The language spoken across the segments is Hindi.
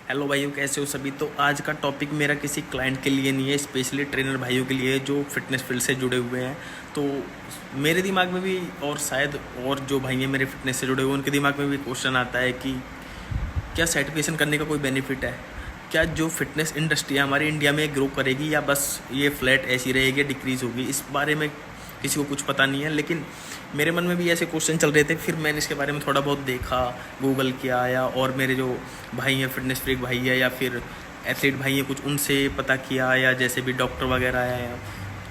हेलो भाइयों, कैसे हो सभी। तो आज का टॉपिक मेरा किसी क्लाइंट के लिए नहीं है, स्पेशली ट्रेनर भाइयों के लिए जो फिटनेस फील्ड से जुड़े हुए हैं। तो मेरे दिमाग में भी और शायद और जो भाई हैं मेरे फिटनेस से जुड़े हुए उनके दिमाग में भी क्वेश्चन आता है कि क्या सर्टिफिकेशन करने का कोई बेनिफिट है। क्या जो फिटनेस इंडस्ट्री है हमारी इंडिया में ग्रो करेगी या बस ये फ्लैट ऐसी रहेगी, डिक्रीज़ होगी। इस बारे में किसी को कुछ पता नहीं है, लेकिन मेरे मन में भी ऐसे क्वेश्चन चल रहे थे। फिर मैंने इसके बारे में थोड़ा बहुत देखा, गूगल किया, या और मेरे जो भाई हैं फिटनेस फ्रीक भाई है या फिर एथलीट भाई हैं कुछ उनसे पता किया, या जैसे भी डॉक्टर वगैरह है,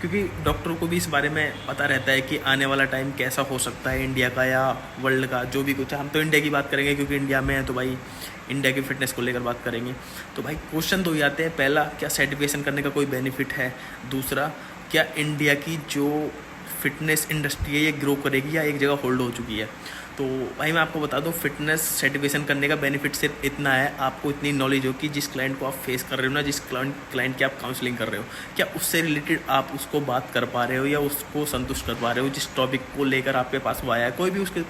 क्योंकि डॉक्टरों को भी इस बारे में पता रहता है कि आने वाला टाइम कैसा हो सकता है इंडिया का या वर्ल्ड का, जो भी कुछ है। हम तो इंडिया की बात करेंगे क्योंकि इंडिया में है, तो भाई इंडिया की फिटनेस को लेकर बात करेंगे। तो भाई क्वेश्चन दो ही आते हैं। पहला, क्या सर्टिफिकेशन करने का कोई बेनिफिट है। दूसरा, क्या इंडिया की जो फिटनेस इंडस्ट्री है ये ग्रो करेगी या एक जगह होल्ड हो चुकी है। तो भाई मैं आपको बता दूं, फिटनेस सर्टिफिकेशन करने का बेनिफिट सिर्फ इतना है, आपको इतनी नॉलेज हो कि जिस क्लाइंट को आप फेस कर रहे हो ना, जिस क्लाइंट की आप काउंसलिंग कर रहे हो, क्या उससे रिलेटेड आप उसको बात कर पा रहे हो या उसको संतुष्ट कर पा रहे हो। जिस टॉपिक को लेकर आपके पास वो आया है, कोई भी उसकी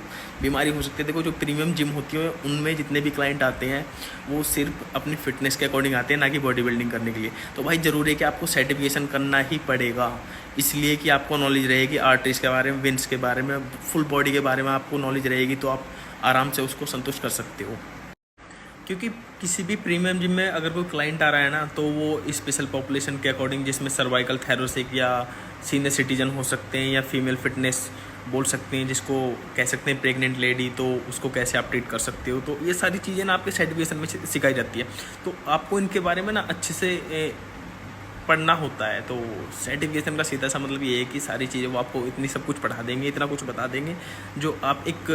बीमारी हो सकती है। देखो, जो प्रीमियम जिम होती है उनमें जितने भी क्लाइंट आते हैं वो सिर्फ अपनी फिटनेस के अकॉर्डिंग आते हैं, ना कि बॉडी बिल्डिंग करने के लिए। तो भाई ज़रूरी है कि आपको सर्टिफिकेशन करना ही पड़ेगा, इसलिए कि आपको नॉलेज रहेगी आर्टिस्ट के बारे में, विंस के बारे में, फुल बॉडी के बारे में आपको नॉलेज रहेगी, तो आप आराम से उसको संतुष्ट कर सकते हो। क्योंकि किसी भी प्रीमियम जिम में अगर कोई क्लाइंट आ रहा है ना, तो वो स्पेशल पॉपुलेशन के अकॉर्डिंग, जिसमें सर्वाइकल थैरोसिक या सीनियर सिटीजन हो सकते हैं, या फीमेल फिटनेस बोल सकते हैं जिसको कह सकते हैं प्रेग्नेंट लेडी, तो उसको कैसे आप ट्रीट कर सकते हो। तो ये सारी चीज़ें ना आपके सर्टिफिकेशन में सिखाई जाती है। तो आपको इनके बारे में ना अच्छे से पढ़ना होता है। तो सर्टिफिकेशन का सीधा सा मतलब ये है कि सारी चीज़ें वो आपको इतनी सब कुछ पढ़ा देंगे, इतना कुछ बता देंगे, जो आप एक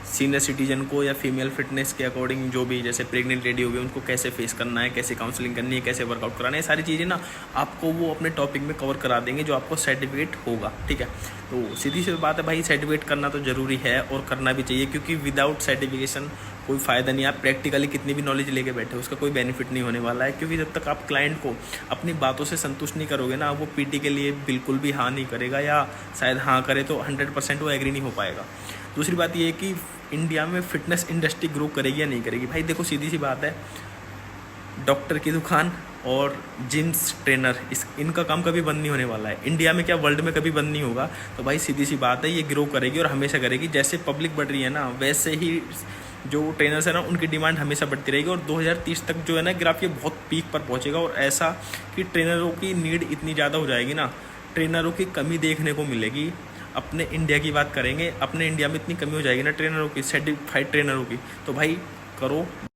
सीनियर सिटीजन को या फीमेल फिटनेस के अकॉर्डिंग, जो भी जैसे प्रेग्नेंट लेडी हो गई, उनको कैसे फेस करना है, कैसे काउंसलिंग करनी है, कैसे वर्कआउट कराना है, सारी चीज़ें ना आपको वो अपने टॉपिक में कवर करा देंगे, जो आपको सर्टिफिकेट होगा। ठीक है, तो सीधी सी बात है भाई, सर्टिफिकेट करना तो ज़रूरी है और करना भी चाहिए, क्योंकि विदाउट सर्टिफिकेशन कोई फ़ायदा नहीं है। आप प्रैक्टिकली कितनी भी नॉलेज लेके बैठे, उसका कोई बेनिफिट नहीं होने वाला है। क्योंकि जब तक आप क्लाइंट को अपनी बातों से संतुष्ट नहीं करोगे ना, वो पीटी के लिए बिल्कुल भी हाँ नहीं करेगा, या शायद हाँ करे तो 100% वो एग्री नहीं हो पाएगा। दूसरी बात ये है कि इंडिया में फिटनेस इंडस्ट्री ग्रो करेगी या नहीं करेगी। भाई देखो, सीधी सी बात है, डॉक्टर की दुकान और जिम्स ट्रेनर, इनका काम कभी बंद नहीं होने वाला है। इंडिया में क्या, वर्ल्ड में कभी बंद नहीं होगा। तो भाई सीधी सी बात है, ये ग्रो करेगी और हमेशा करेगी। जैसे पब्लिक बढ़ रही है ना, वैसे ही जो ट्रेनर्स है ना, उनकी डिमांड हमेशा बढ़ती रहेगी। और 2030 तक जो है ना ग्राफ, ये बहुत पीक पर पहुंचेगा। और ऐसा कि ट्रेनरों की नीड इतनी ज़्यादा हो जाएगी ना, ट्रेनरों की कमी देखने को मिलेगी। अपने इंडिया की बात करेंगे, अपने इंडिया में इतनी कमी हो जाएगी ना ट्रेनरों की, सर्टिफाइड ट्रेनरों की। तो भाई करो।